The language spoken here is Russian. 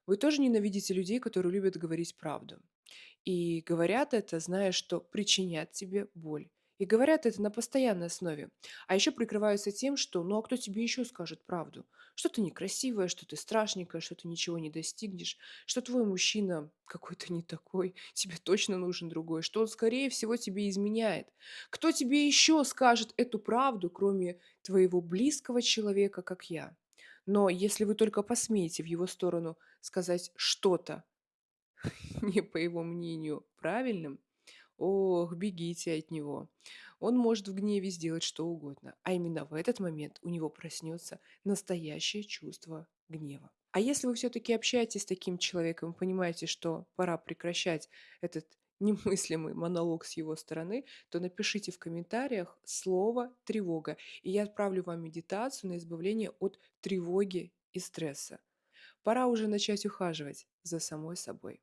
Вы тоже ненавидите людей, которые любят говорить правду. И говорят это, зная, что причинят тебе боль. И говорят это на постоянной основе. А еще прикрываются тем, что ну а кто тебе еще скажет правду? Что ты некрасивая, что ты страшненькая, что ты ничего не достигнешь, что твой мужчина какой-то не такой, тебе точно нужен другой, что он, скорее всего, тебе изменяет. Кто тебе еще скажет эту правду, кроме твоего близкого человека, как я? Но если вы только посмеете в его сторону сказать что-то, не по его мнению правильным, ох, бегите от него. Он может в гневе сделать что угодно, а именно в этот момент у него проснется настоящее чувство гнева. А если вы все-таки общаетесь с таким человеком, понимаете, что пора прекращать этот немыслимый монолог с его стороны, то напишите в комментариях слово «тревога», и я отправлю вам медитацию на избавление от тревоги и стресса. Пора уже начать ухаживать за самой собой.